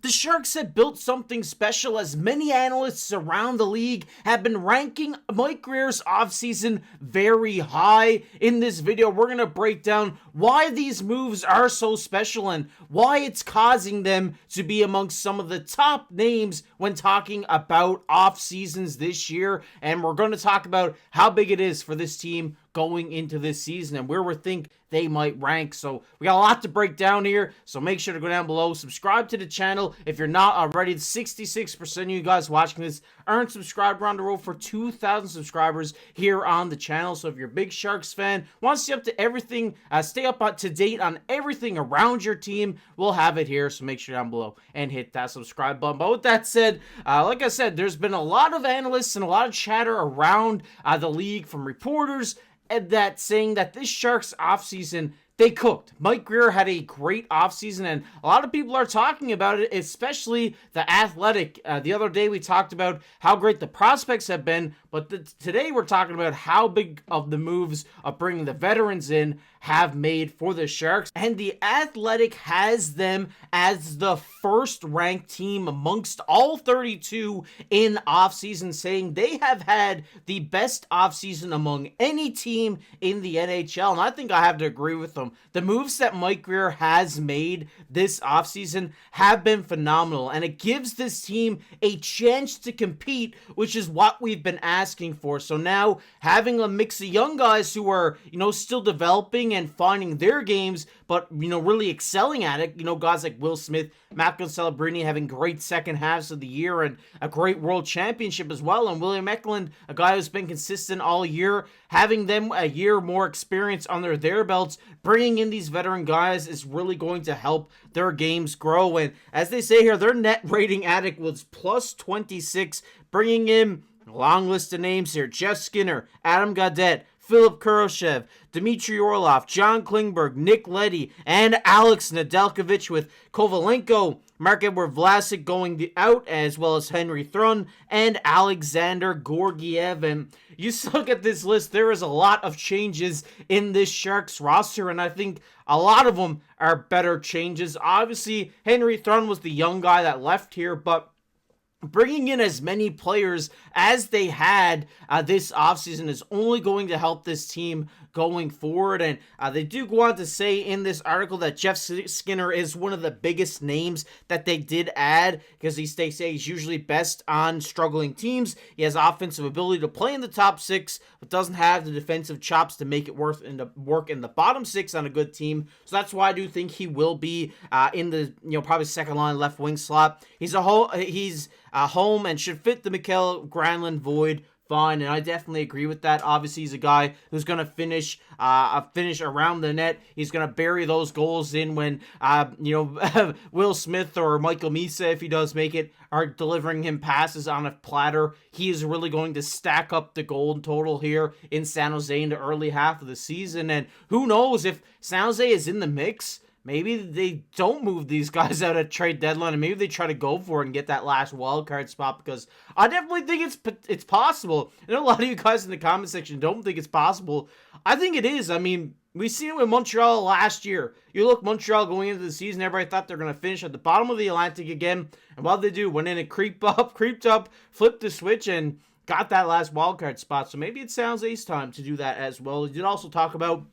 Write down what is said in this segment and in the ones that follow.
The Sharks have built something special, as many analysts around the league have been ranking Mike Grier's offseason very high. In this video, we're going to break down why these moves are so special and why it's causing them to be amongst some of the top names when talking about off seasons this year. And we're going to talk about how big it is for this team going into this season and where we think they might rank. So we got a lot to break down here, so make sure to go down below, subscribe to the channel if you're not already. 66% of you guys watching this aren't subscribed. We're on the road for 2,000 subscribers here on the channel. So if you're a big Sharks fan, want to stay up to everything, stay up to date on everything around your team, we'll have it here. So make sure down below and hit that subscribe button. But with that said, like I said, there's been a lot of analysts and a lot of chatter around the league from reporters and that saying that this Sharks offseason, they cooked. Mike Grier had a great offseason, and a lot of people are talking about it, especially The Athletic. The other day we talked about how great the prospects have been, but today we're talking about how big of the moves of bringing the veterans in have made for the Sharks. And The Athletic has them as the first-ranked team amongst all 32 in offseason, saying they have had the best offseason among any team in the NHL. And I think I have to agree with them. The moves that Mike Grier has made this offseason have been phenomenal, and it gives this team a chance to compete, which is what we've been asking for. So now, having a mix of young guys who are, still developing and finding their games, but, really excelling at it, guys like Will Smith, Macklin Celebrini having great second halves of the year and a great world championship as well, and William Eklund, a guy who's been consistent all year, having them a year more experience under their belts, bringing in these veteran guys is really going to help their games grow. And as they say here, their net rating addict was plus 26, bringing in a long list of names here: Jeff Skinner, Adam Gaudette, Philip Kuroshev, Dmitry Orlov, John Klingberg, Nick Leddy, and Alex Nedeljkovic, with Kovalenko, Marc-Edouard Vlasic going out, as well as Henry Thrun and Alexander Georgiev. And you look at this list, there is a lot of changes in this Sharks roster, and I think a lot of them are better changes. Obviously, Henry Thrun was the young guy that left here, but bringing in as many players as they had this offseason is only going to help this team going forward. And they do go on to say in this article that Jeff Skinner is one of the biggest names that they did add, because they say he's usually best on struggling teams. He has offensive ability to play in the top six, but doesn't have the defensive chops to make it work in the bottom six on a good team. So that's why I do think he will be in the probably second line left wing slot. He's home and should fit the Mikael Granlund void fine, and I definitely agree with that. Obviously, he's a guy who's going to finish around the net. He's going to bury those goals in when Will Smith or Michael Misa, if he does make it, are delivering him passes on a platter. He is really going to stack up the goal total here in San Jose in the early half of the season. And who knows, if San Jose is in the mix, maybe they don't move these guys out at trade deadline, and maybe they try to go for it and get that last wild card spot, because I definitely think it's possible. I know a lot of you guys in the comment section don't think it's possible. I think it is. I mean, we seen it with Montreal last year. You look, Montreal going into the season, everybody thought they're going to finish at the bottom of the Atlantic again, and what they do, went in and creeped up, flipped the switch, and got that last wild card spot. So maybe it sounds Ace time to do that as well. He did also talk about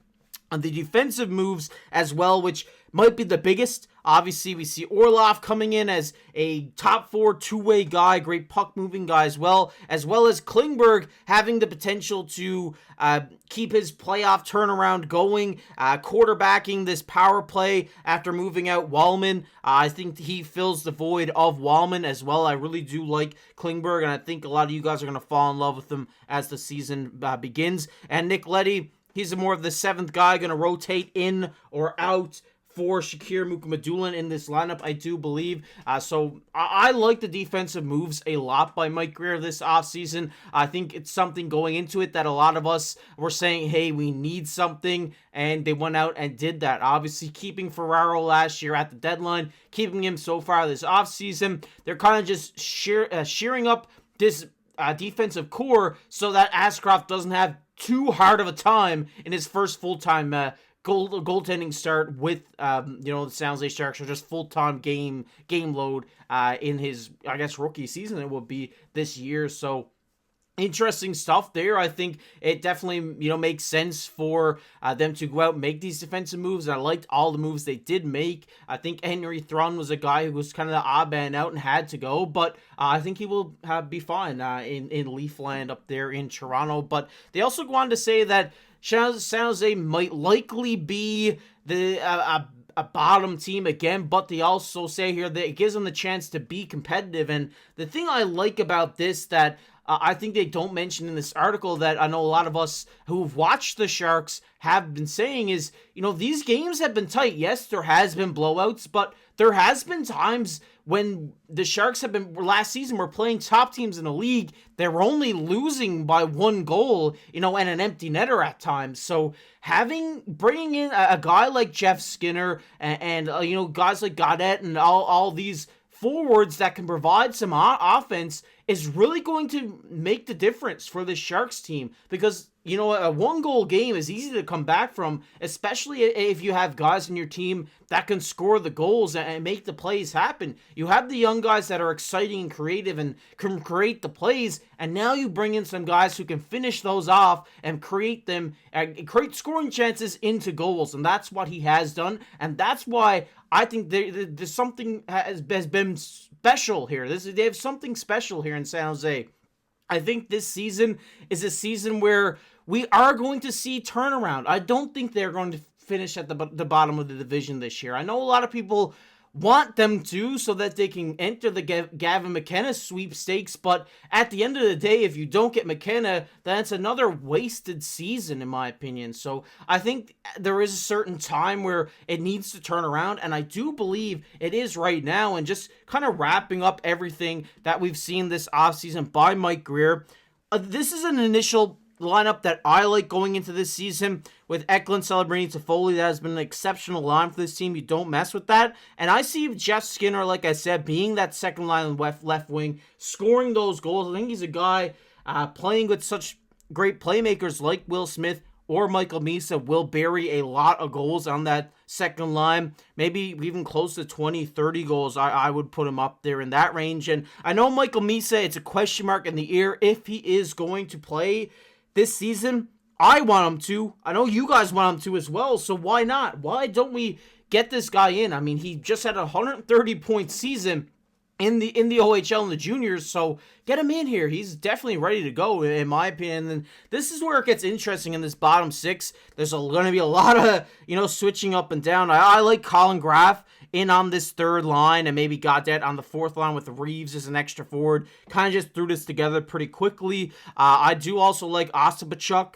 the defensive moves as well, which might be the biggest. Obviously, we see Orlov coming in as a top four two-way guy, great puck-moving guy as well as Klingberg having the potential to keep his playoff turnaround going, quarterbacking this power play after moving out Wallman. I think he fills the void of Wallman as well. I really do like Klingberg, and I think a lot of you guys are going to fall in love with him as the season begins. And Nick Leddy, he's more of the seventh guy, going to rotate in or out for Shakir Mukhamadullin in this lineup, I do believe. So I like the defensive moves a lot by Mike Grier this offseason. I think it's something going into it that a lot of us were saying, hey, we need something, and they went out and did that. Obviously, keeping Ferraro last year at the deadline, keeping him so far this offseason, they're kind of just shearing up this defensive core so that Ashcroft doesn't have too hard of a time in his first full-time goaltending start with the San Jose Sharks, or just full-time game load in his, I guess, rookie season it will be this year. So interesting stuff there. I think it definitely, makes sense for them to go out and make these defensive moves. I liked all the moves they did make. I think Henry Thrun was a guy who was kind of the odd man out and had to go, but I think he will be fine in Leafland up there in Toronto. But they also go on to say that San Jose might likely be a bottom team again, but they also say here that it gives them the chance to be competitive. And the thing I like about this that I think they don't mention in this article, that I know a lot of us who've watched the Sharks have been saying, is, these games have been tight. Yes, there has been blowouts, but there has been times when the Sharks have been, last season, were playing top teams in the league. They're only losing by 1 goal, and an empty netter at times. So bringing in a guy like Jeff Skinner and guys like Gaudette and all these forwards that can provide some offense is really going to make the difference for the Sharks team, because a 1-goal game is easy to come back from, especially if you have guys in your team that can score the goals and make the plays happen. You have the young guys that are exciting and creative and can create the plays, and now you bring in some guys who can finish those off and create scoring chances into goals, and that's what he has done, and that's why I think there's something has been special here. They have something special here in San Jose. I think this season is a season where we are going to see turnaround. I don't think they're going to finish at the bottom of the division this year. I know a lot of people want them to, so that they can enter the Gavin McKenna sweepstakes, but at the end of the day, if you don't get McKenna, then it's another wasted season, in my opinion. So I think there is a certain time where it needs to turn around, and I do believe it is right now. And just kind of wrapping up everything that we've seen this offseason by Mike Grier, this is an initial lineup that I like going into this season, with Eklund, Celebrini, Toffoli. That has been an exceptional line for this team. You don't mess with that. And I see Jeff Skinner, like I said, being that second line on the left wing, scoring those goals. I think he's a guy playing with such great playmakers like Will Smith or Michael Misa will bury a lot of goals on that second line. Maybe even close to 20, 30 goals. I would put him up there in that range. And I know Michael Misa, it's a question mark in the air if he is going to play this season. I want him to. I know you guys want him to as well, so why not? Why don't we get this guy in? I mean, he just had a 130-point season in the OHL and the juniors, so get him in here. He's definitely ready to go, in my opinion. And this is where it gets interesting in this bottom 6. There's going to be a lot of, switching up and down. I like Colin Graf in on this third line, and maybe got that on the fourth line with Reeves as an extra forward. Kind of just threw this together pretty quickly. I do also like Ostapachuk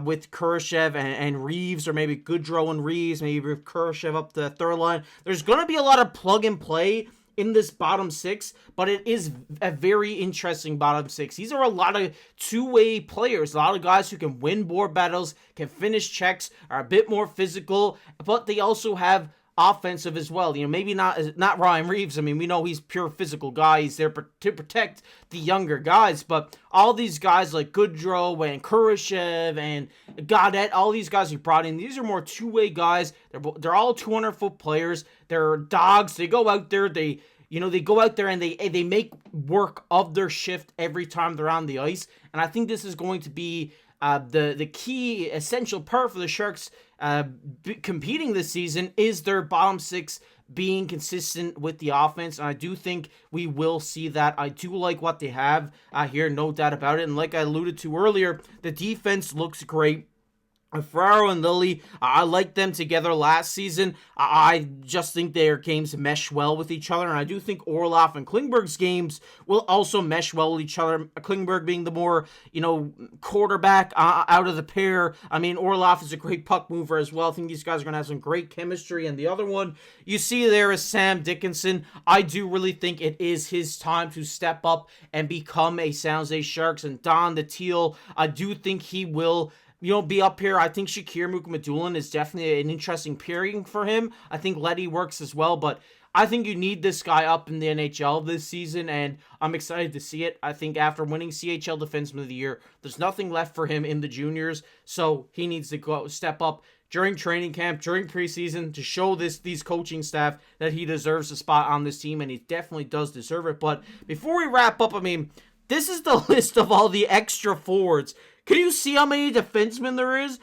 with Kurashev and Reeves, or maybe Goodrow and Reeves, maybe with Kurashev up the third line. There's going to be a lot of plug and play in this bottom 6, but it is a very interesting bottom 6. These are a lot of two-way players, a lot of guys who can win more battles, can finish checks, are a bit more physical, but they also have offensive as well. Maybe not Ryan Reeves. I mean, we know he's pure physical guy. He's there to protect the younger guys, but all these guys like Goodrow and Kurashev and Gaudette, all these guys you brought in, these are more two-way guys. They're all 200-foot players. They're dogs. They go out there. They go out there and they make work of their shift every time they're on the ice. And I think this is going to be the key essential part for the Sharks competing this season, is their bottom 6 being consistent with the offense. And I do think we will see that. I do like what they have here, no doubt about it. And like I alluded to earlier, the defense looks great. Ferraro and Lily, I liked them together last season. I just think their games mesh well with each other, and I do think Orlov and Klingberg's games will also mesh well with each other. Klingberg being the more, quarterback out of the pair. I mean, Orlov is a great puck mover as well. I think these guys are going to have some great chemistry. And the other one you see there is Sam Dickinson. I do really think it is his time to step up and become a San Jose Sharks and don the teal. I do think he will be up here. I think Shakir Mukhamadullin is definitely an interesting pairing for him. I think Letty works as well, but I think you need this guy up in the NHL this season, and I'm excited to see it. I think after winning CHL Defenseman of the Year, there's nothing left for him in the juniors, so he needs to step up, during training camp, during preseason, to show these coaching staff that he deserves a spot on this team, and he definitely does deserve it. But before we wrap up, I mean, this is the list of all the extra forwards. Can you see how many defensemen there is?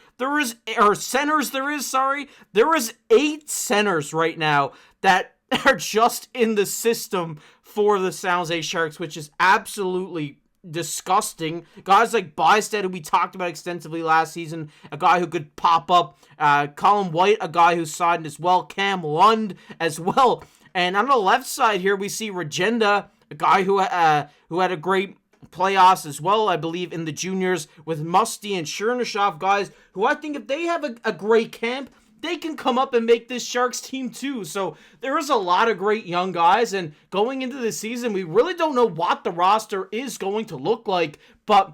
Centers there is, sorry. There is 8 centers right now that are just in the system for the San Jose Sharks, which is absolutely disgusting. Guys like Bystead, who we talked about extensively last season, a guy who could pop up. Colin White, a guy who signed as well. Cam Lund as well. And on the left side here, we see Regenda, a guy who had a great playoffs as well, I believe, in the juniors, with Musty and Chernyshov, guys who I think if they have a great camp, they can come up and make this Sharks team too. So there is a lot of great young guys, and going into the season, we really don't know what the roster is going to look like, but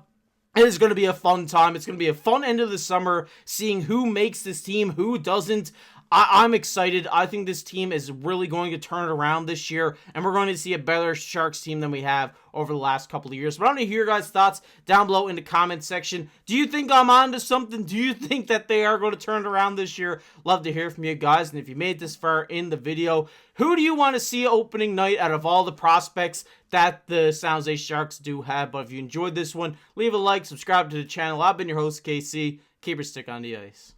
it is going to be a fun time. It's going to be a fun end of the summer, seeing who makes this team, who doesn't. I'm excited. I think this team is really going to turn it around this year, and we're going to see a better Sharks team than we have over the last couple of years. But I want to hear your guys' thoughts down below in the comment section. Do you think I'm on to something? Do you think that they are going to turn it around this year? Love to hear from you guys. And if you made this far in the video, who do you want to see opening night out of all the prospects that the San Jose Sharks do have? But if you enjoyed this one, leave a like, subscribe to the channel. I've been your host, KC. Keep your stick on the ice.